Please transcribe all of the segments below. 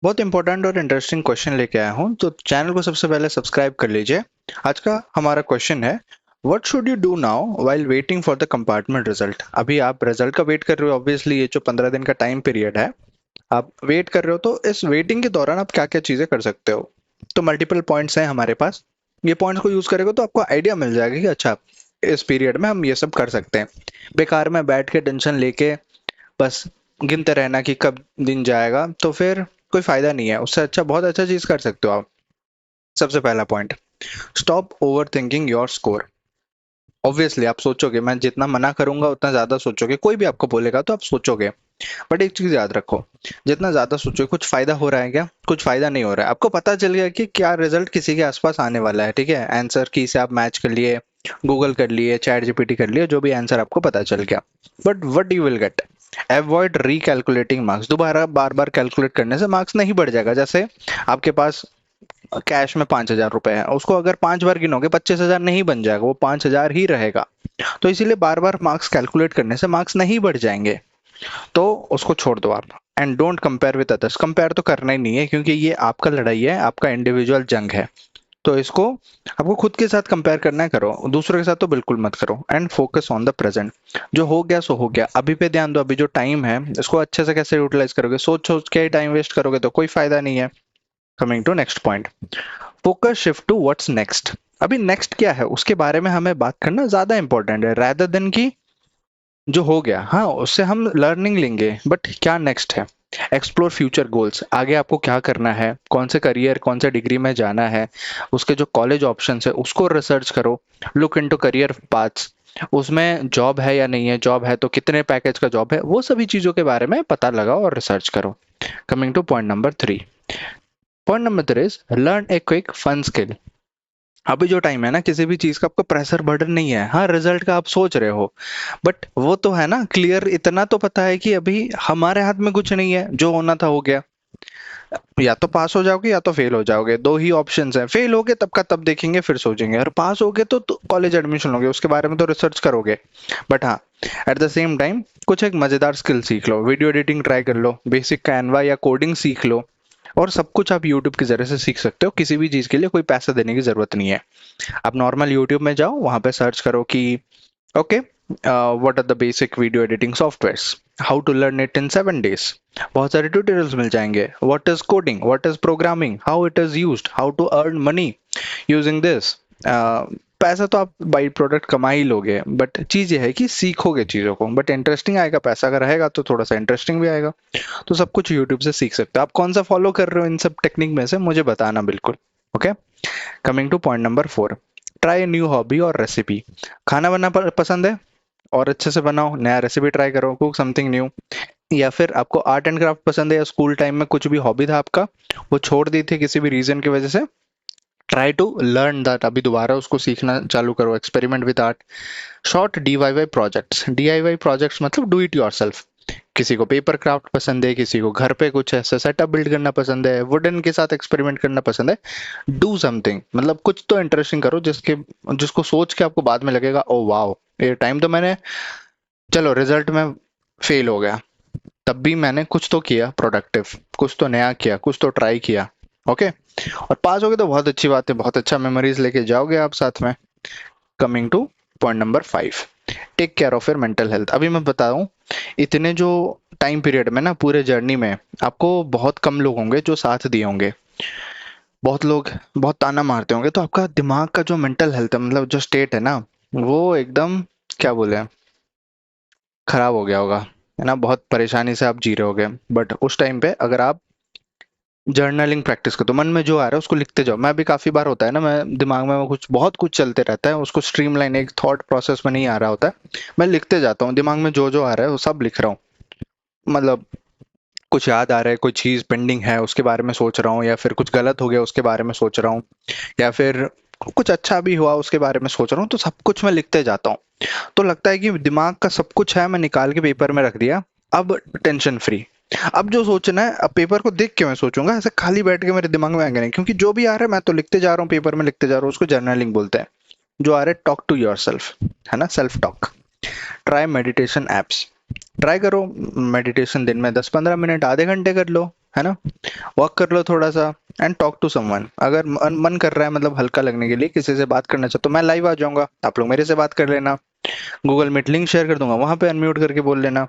बहुत इंपॉर्टेंट और interesting question लेके आया हूँ, तो चैनल को सबसे पहले सब्सक्राइब कर लीजिए। आज का हमारा क्वेश्चन है, what should you do now while waiting for the compartment result. अभी आप रिजल्ट का वेट कर रहे हो, ऑब्वियसली ये जो 15 दिन का टाइम पीरियड है आप वेट कर रहे हो, तो इस वेटिंग के दौरान आप क्या क्या चीजें कर सकते हो। तो मल्टीपल पॉइंट्स हैं हमारे पास। ये पॉइंट्स को यूज करेगा तो आपको आइडिया मिल जाएगा कि अच्छा इस पीरियड में हम ये सब कर सकते हैं। बेकार में बैठ के टेंशन लेके बस गिनते रहना कि कब दिन जाएगा, तो फिर कोई फायदा नहीं है। उससे अच्छा बहुत अच्छा चीज कर सकते हो आप। सबसे पहला point, stop over thinking your score. Obviously आप सोचोगे, मैं जितना मना करूंगा उतना ज्यादा सोचोगे, कोई भी आपको बोलेगा तो आप सोचोगे। बट एक चीज याद रखो, जितना ज्यादा सोचोगे कुछ फायदा हो रहा है क्या, कुछ फायदा नहीं हो रहा है। आपको पता चल गया कि क्या रिजल्ट किसी के आसपास आने वाला है, ठीक है, आंसर की से आप मैच कर लिए, गूगल कर लिए, चैट जीपीटी कर लिए, जो भी आंसर आपको पता चल गया। But what you will get, avoid रिकैलकुलेटिंग marks. दोबारा बार बार कैलकुलेट करने से मार्क्स नहीं बढ़ जाएगा। जैसे आपके पास कैश में 5,000 रुपए है, उसको अगर 5 बार गिनोगे 25,000 नहीं बन जाएगा, वो 5,000 ही रहेगा। तो इसीलिए बार बार मार्क्स कैलकुलेट करने से मार्क्स नहीं बढ़ जाएंगे। तो उसको छोड़ दो आप। And don't compare with others. Compare तो करना ही नहीं है, क्योंकि ये आपका लड़ाई है, आपका इंडिविजुअल जंग है। तो इसको आपको खुद के साथ कंपेयर करना है, करो। दूसरों के साथ तो बिल्कुल मत करो। And focus on the present. जो हो गया सो हो गया, अभी पे ध्यान दो। अभी जो टाइम है इसको अच्छे से कैसे यूटिलाइज करोगे, सोच सोच के ही टाइम वेस्ट करोगे तो कोई फायदा नहीं है। Coming to next point, focus shift to what's next. अभी नेक्स्ट क्या है उसके बारे में हमें बात करना ज्यादा इंपॉर्टेंट है, rather देन कि जो हो गया, हाँ उससे हम लर्निंग लेंगे, बट क्या नेक्स्ट है। Explore future goals. आगे आपको क्या करना है, कौन से करियर, कौन से डिग्री में जाना है, उसके जो कॉलेज ऑप्शंस है उसको रिसर्च करो। Look into career paths. उसमें जॉब है या नहीं है, जॉब है तो कितने पैकेज का जॉब है, वो सभी चीजों के बारे में पता लगाओ और रिसर्च करो। Coming to point number 3। Point number 3 is learn a quick fun skill. अभी जो टाइम है ना, किसी भी चीज का आपको प्रेशर बर्डन नहीं है। हाँ रिजल्ट का आप सोच रहे हो, बट वो तो है ना क्लियर, इतना तो पता है कि अभी हमारे हाथ में कुछ नहीं है, जो होना था हो गया। या तो पास हो जाओगे या तो फेल हो जाओगे, दो ही ऑप्शंस हैं। फेल होगे तब का तब देखेंगे, फिर सोचेंगे। और पास होगे तो कॉलेज एडमिशन लोगे, उसके बारे में तो रिसर्च करोगे। बट हाँ, एट द सेम टाइम कुछ एक मजेदार स्किल सीख लो, वीडियो एडिटिंग ट्राई कर लो, बेसिक कैनवा या कोडिंग सीख लो। और सब कुछ आप यूट्यूब के जरिए से सीख सकते हो। किसी भी चीज के लिए कोई पैसा देने की जरूरत नहीं है। आप नॉर्मल यूट्यूब में जाओ, वहां पे सर्च करो कि okay, what are the basic video editing softwares, how to learn it in 7 days। बहुत सारे ट्यूटोरियल्स मिल जाएंगे। What is coding, what is programming, how it is used, how to earn money using this. पैसा तो आप by product कमा ही लोगे, but चीज ये है कि सीखोगे चीजों को, बट इंटरेस्टिंग आएगा। पैसा अगर रहेगा तो थोड़ा सा इंटरेस्टिंग भी आएगा। तो सब कुछ यूट्यूब से सीख सकते हो। आप कौन सा फॉलो कर रहे हो इन सब टेक्निक में से मुझे बताना बिल्कुल। Okay, coming to point number 4, try new hobby और रेसिपी। खाना बनाना पसंद है, और अच्छे से बनाओ, नया रेसिपी ट्राई करो, कुक समथिंग न्यू। या फिर आपको आर्ट एंड क्राफ्ट पसंद है, या स्कूल टाइम में कुछ भी हॉबी था आपका, वो छोड़ दी थी किसी भी रीजन की वजह से, ट्राई टू लर्न दैट। अभी दोबारा उसको सीखना चालू करो, experiment with art. Short DIY projects. DIY projects मतलब डू इट योरसेल्फ। किसी को पेपर क्राफ्ट पसंद है, किसी को घर पे कुछ ऐसा सेटअप बिल्ड करना पसंद है, वुडन के साथ एक्सपेरिमेंट करना पसंद है। डू समथिंग, मतलब कुछ तो इंटरेस्टिंग करो जिसको सोच के आपको बाद में लगेगा ओ वाओ, ये टाइम तो मैंने, चलो रिजल्ट में फेल हो गया, तब भी मैंने कुछ तो किया प्रोडक्टिव, कुछ तो नया किया, कुछ तो ट्राई किया। ओके, और पास हो गए तो बहुत अच्छी बात है, बहुत अच्छा मेमोरीज लेके जाओगे आप साथ में। Coming to point number 5, take care of your mental health. अभी मैं बताऊं, इतने जो टाइम पीरियड में ना, पूरे जर्नी में आपको बहुत कम लोग होंगे जो साथ दिए होंगे। बहुत लोग बहुत ताना मारते होंगे, तो आपका दिमाग का जो मेंटल हेल्थ है, मतलब जो स्टेट है ना, वो एकदम, क्या बोले, खराब हो गया होगा, है ना। बहुत परेशानी से आप जी रहे होगे। बट उस टाइम पे अगर आप जर्नलिंग प्रैक्टिस करो, तो मन में जो आ रहा है उसको लिखते जाओ। मैं भी काफी बार होता है ना, मैं दिमाग में वो कुछ बहुत कुछ चलते रहता है, उसको स्ट्रीमलाइन एक थॉट प्रोसेस में नहीं आ रहा होता है, मैं लिखते जाता हूँ। दिमाग में जो जो आ रहा है वो सब लिख रहा हूँ। मतलब कुछ याद आ रहा है, कोई चीज पेंडिंग है उसके बारे में सोच रहा हूँ, या फिर कुछ गलत हो गया उसके बारे में सोच रहा हूँ, या फिर कुछ अच्छा भी हुआ उसके बारे में सोच रहा हूँ, तो सब कुछ मैं लिखते जाता हूँ। तो लगता है कि दिमाग का सब कुछ है, मैं निकाल के पेपर में रख दिया। अब टेंशन फ्री। अब जो सोचना है, अब पेपर को देख के मैं सोचूंगा, ऐसे खाली बैठ के मेरे दिमाग में आएगा नहीं, क्योंकि जो भी आ रहा है मैं तो लिखते जा रहा हूँ, पेपर में लिखते जा रहा हूँ। उसको जर्नलिंग बोलते हैं। जो आ रहा है, टॉक टू योर सेल्फ, है ना, self talk. Try meditation apps. Try करो मेडिटेशन, दिन में 10-15 मिनट, आधे घंटे कर लो। है ना, वॉक कर लो थोड़ा सा एंड टॉक टू समवन। अगर मन कर रहा है मतलब हल्का लगने के लिए किसी से बात करना चाहते तो मैं लाइव आ जाऊंगा, आप लोग मेरे से बात कर लेना, गूगल मीट लिंक शेयर कर दूंगा, वहां पे अनम्यूट करके बोल लेना।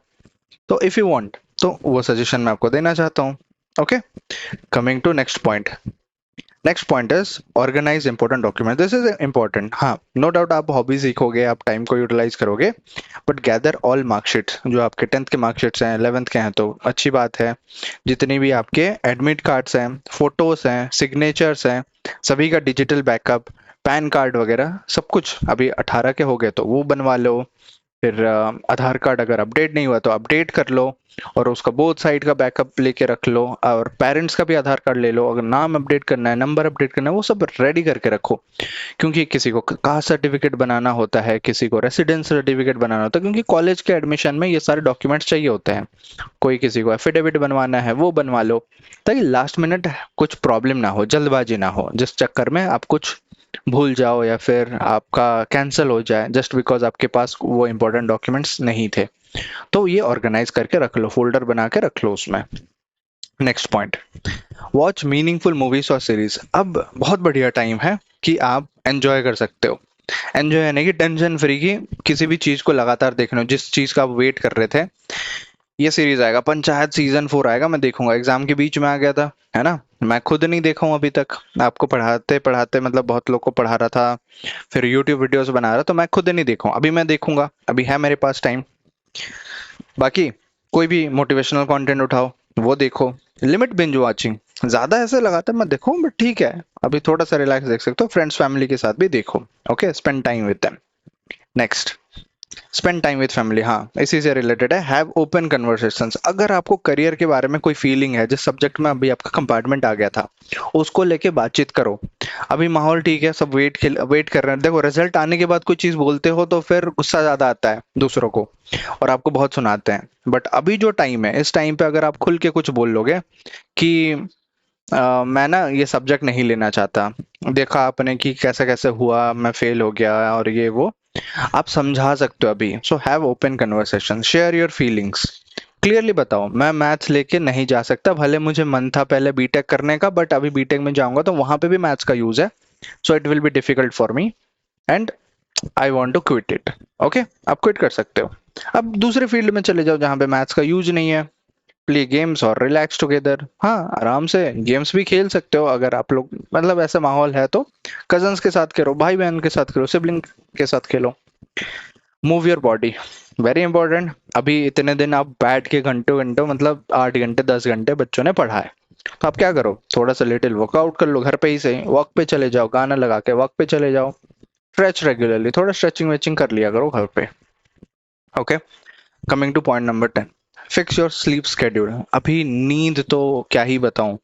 तो इफ यू वांट तो वो सजेशन मैं आपको देना चाहता हूँ। Okay, coming to next point. Next point is organise important document. This is important. हाँ, नो डाउट आप हॉबी सीखोगे, आप टाइम को यूटिलाइज करोगे, बट गैदर ऑल मार्कशीट्स। जो आपके 10th के मार्कशीट्स हैं, 11th के हैं तो अच्छी बात है। जितनी भी आपके एडमिट कार्ड्स हैं, फोटोज हैं, सिग्नेचर्स हैं, सभी का डिजिटल बैकअप, पैन कार्ड वगैरह सब कुछ। अभी 18 के हो गए तो वो बनवा लो। फिर आधार कार्ड अगर अपडेट नहीं हुआ तो अपडेट कर लो, और उसका बोथ साइड का बैकअप लेके रख लो। और पेरेंट्स का भी आधार कार्ड ले लो, अगर नाम अपडेट करना है, नंबर अपडेट करना है, वो सब रेडी करके रखो। क्योंकि किसी को कास्ट सर्टिफिकेट बनाना होता है, किसी को रेसिडेंस सर्टिफिकेट बनाना होता है, क्योंकि कॉलेज के एडमिशन में ये सारे डॉक्यूमेंट्स चाहिए होते हैं। कोई किसी को एफिडेविट बनवाना है वो बनवा लो, ताकि लास्ट मिनट कुछ प्रॉब्लम ना हो, जल्दबाजी ना हो, जिस चक्कर में आप कुछ भूल जाओ या फिर आपका कैंसिल हो जाए जस्ट बिकॉज आपके पास वो इंपॉर्टेंट डॉक्यूमेंट्स नहीं थे। तो ये ऑर्गेनाइज करके रख लो, फोल्डर बना के रख लो उसमें। Next point, watch meaningful movies और सीरीज। अब बहुत बढ़िया टाइम है कि आप एंजॉय कर सकते हो। एंजॉय यानी कि टेंशन फ्री की किसी भी चीज को लगातार देखना हो, जिस चीज का आप वेट कर रहे थे। ये सीरीज आएगा पंचायत सीजन 4 आएगा, मैं देखूंगा, एग्जाम के बीच में आ गया था, है ना। मैं खुद नहीं देखा हूँ अभी तक, आपको पढ़ाते पढ़ाते मतलब बहुत लोग को पढ़ा रहा था, फिर यूट्यूब वीडियोस बना रहा, तो मैं खुद नहीं देखा हूँ। अभी मैं देखूंगा, अभी है मेरे पास टाइम। बाकी कोई भी मोटिवेशनल कंटेंट उठाओ, वो देखो। लिमिट बिंज वॉचिंग, ज्यादा ऐसे लगातार मत देखो, बट ठीक है, अभी थोड़ा सा रिलैक्स देख सकते हो। फ्रेंड्स फैमिली के साथ भी देखो। Okay, spend time with them. Next, spend time with family. हाँ, इसी से रिलेटेड है, हैव ओपन कन्वर्सेशंस। अगर आपको करियर के बारे में कोई फीलिंग है, जिस सब्जेक्ट में अभी आपका कंपार्टमेंट आ गया था, उसको लेके बातचीत करो। अभी माहौल ठीक है, सब वेट कर रहे हैं। देखो, रिजल्ट आने के बाद कोई चीज बोलते हो तो फिर गुस्सा ज्यादा आता है दूसरों को, और आपको बहुत सुनाते हैं। बट अभी जो टाइम है, इस टाइम पे अगर आप खुल के कुछ बोल लोगे कि मैं ना ये सब्जेक्ट नहीं लेना चाहता, देखा आपने कि कैसे कैसे हुआ, मैं फेल हो गया और ये वो, आप समझा सकते हो अभी। So have open conversation, share your feelings, clearly बताओ मैं मैथ्स लेके नहीं जा सकता, भले मुझे मन था पहले बीटेक करने का, बट अभी बीटेक में जाऊंगा तो वहां पे भी मैथ्स का यूज है, so it will be difficult for me and I want to quit it. Okay, आप क्विट कर सकते हो। अब दूसरे फील्ड में चले जाओ जहां पे मैथ्स का यूज नहीं है, प्ले गेम्स और रिलैक्स टुगेदर। हाँ, आराम से गेम्स भी खेल सकते हो अगर आप लोग मतलब ऐसा माहौल है तो। कजन्स के साथ खेलो, भाई बहन के साथ खेलो, सिबलिंग के साथ खेलो। Move your body, very important. अभी इतने दिन आप बैठ के घंटों घंटों मतलब 8 घंटे 10 घंटे बच्चों ने पढ़ा है, तो आप क्या करो, थोड़ा सा लिटिल वर्कआउट कर लो घर पे ही सही, वॉक पे चले जाओ, गाना लगा के वॉक पे चले जाओ। स्ट्रेच रेगुलरली, थोड़ा स्ट्रेचिंग वेचिंग कर लिया करो घर पे। Okay, coming to point number 10, fix your sleep schedule. अभी नींद तो क्या ही बताऊं,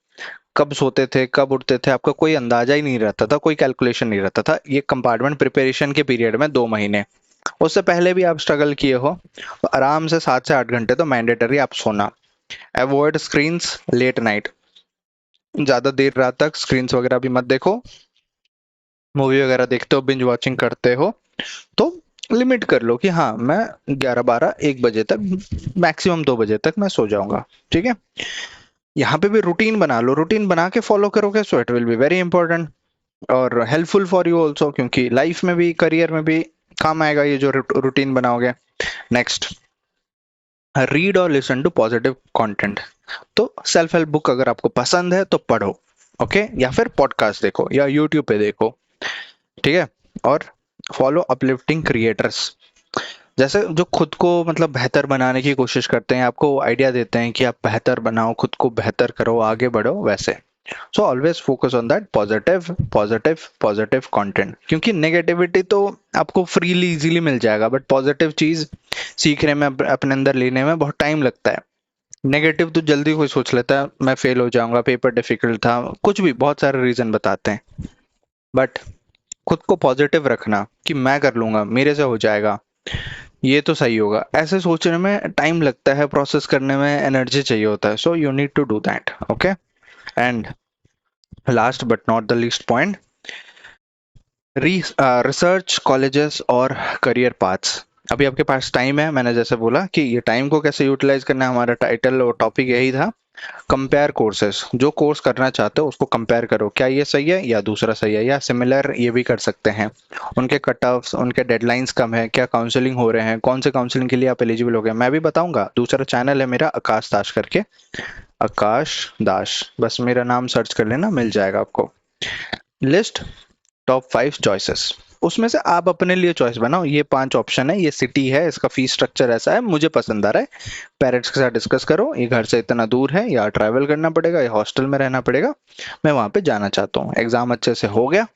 कब सोते थे कब उठते थे आपका कोई अंदाजा ही नहीं रहता था, कोई कैलकुलेशन नहीं रहता था। ये कंपार्टमेंट प्रिपरेशन के पीरियड में 2 महीने, उससे पहले भी आप स्ट्रगल किए हो, तो आराम से 7 से 8 घंटे तो मैंडेटरी आप सोना। अवॉइड स्क्रीन्स लेट नाइट, ज्यादा देर रात तक स्क्रीन्स वगैरह भी मत देखो। मूवी वगैरह देखते हो, बिंज वॉचिंग करते हो, तो लिमिट कर लो कि हाँ मैं 11 12 1 बजे तक, मैक्सिमम 2 बजे तक मैं सो जाऊंगा। ठीक है, यहाँ पे भी रूटीन बना लो, रूटीन बना के फॉलो करोगे सो it will be very important और हेल्पफुल फॉर यू ऑल्सो, क्योंकि लाइफ में भी करियर में भी काम आएगा ये जो रूटीन बनाओगे। नेक्स्ट, रीड और लिसन टू पॉजिटिव कंटेंट। तो सेल्फ हेल्प बुक अगर आपको पसंद है तो पढ़ो, ओके, या फिर पॉडकास्ट देखो या यूट्यूब पे देखो। ठीक है, और फॉलो अपलिफ्टिंग क्रिएटर्स, जैसे जो खुद को मतलब बेहतर बनाने की कोशिश करते हैं, आपको आइडिया देते हैं कि आप बेहतर बनाओ, खुद को बेहतर करो, आगे बढ़ो, वैसे। So always focus on that positive positive positive content, क्योंकि नेगेटिविटी तो आपको फ्रीली इजीली मिल जाएगा, बट पॉजिटिव चीज सीखने में अपने अंदर लेने में बहुत टाइम लगता है। नेगेटिव तो जल्दी कोई सोच लेता है, मैं फेल हो जाऊंगा, पेपर डिफिकल्ट था, कुछ भी बहुत सारे रीजन बताते हैं। बट खुद को पॉजिटिव रखना कि मैं कर लूंगा, मेरे से हो जाएगा, ये तो सही होगा, ऐसे सोचने में टाइम लगता है, प्रोसेस करने में एनर्जी चाहिए होता है। So you need to do that. Okay, and last but not the least point, research colleges और करियर पाथ्स। अभी आपके पास टाइम है, मैंने जैसे बोला कि ये टाइम को कैसे यूटिलाइज करना है, हमारा टाइटल और टॉपिक यही था। कंपेयर कोर्सेस, जो कोर्स करना चाहते हो उसको कंपेयर करो, क्या ये सही है या दूसरा सही है, या सिमिलर ये भी कर सकते हैं। उनके कट ऑफ्स, उनके डेडलाइंस कम है, क्या काउंसलिंग हो रहे हैं, कौन से काउंसलिंग के लिए आप एलिजिबल हो गए, मैं भी बताऊंगा। दूसरा चैनल है मेरा आकाश दास करके, आकाश दास, बस मेरा नाम सर्च कर लेना, मिल जाएगा आपको। लिस्ट टॉप 5 चॉइसेस, उसमें से आप अपने लिए चॉइस बनाओ। ये 5 ऑप्शन है, ये सिटी है, इसका फीस स्ट्रक्चर ऐसा है, मुझे पसंद आ रहा है। पेरेंट्स के साथ डिस्कस करो, ये घर से इतना दूर है, या ट्रैवल करना पड़ेगा, या हॉस्टल में रहना पड़ेगा, मैं वहां पे जाना चाहता हूँ। एग्जाम अच्छे से हो गया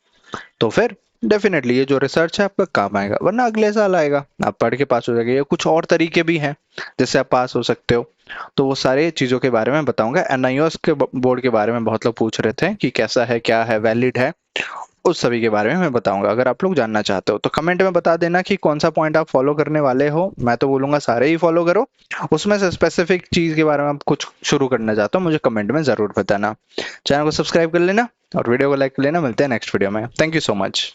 तो फिर डेफिनेटली ये जो रिसर्च है आपका काम आएगा, वरना अगले साल आएगा, आप पढ़ के पास हो जाएंगे। ये कुछ और तरीके भी हैं जिससे आप पास हो सकते हो, तो वो सारे चीज़ों के बारे में बताऊंगा। एनआईओएस के बोर्ड के बारे में बहुत लोग पूछ रहे थे कि कैसा है, क्या है, वैलिड है, उस सभी के बारे में मैं बताऊंगा। अगर आप लोग जानना चाहते हो तो कमेंट में बता देना कि कौन सा पॉइंट आप फॉलो करने वाले हो। मैं तो बोलूंगा सारे ही फॉलो करो, उसमें से स्पेसिफिक चीज के बारे में आप कुछ शुरू करना चाहते हो मुझे कमेंट में जरूर बताना। चैनल को सब्सक्राइब कर लेना और वीडियो को लाइक कर लेना। मिलते हैं नेक्स्ट वीडियो में। Thank you so much.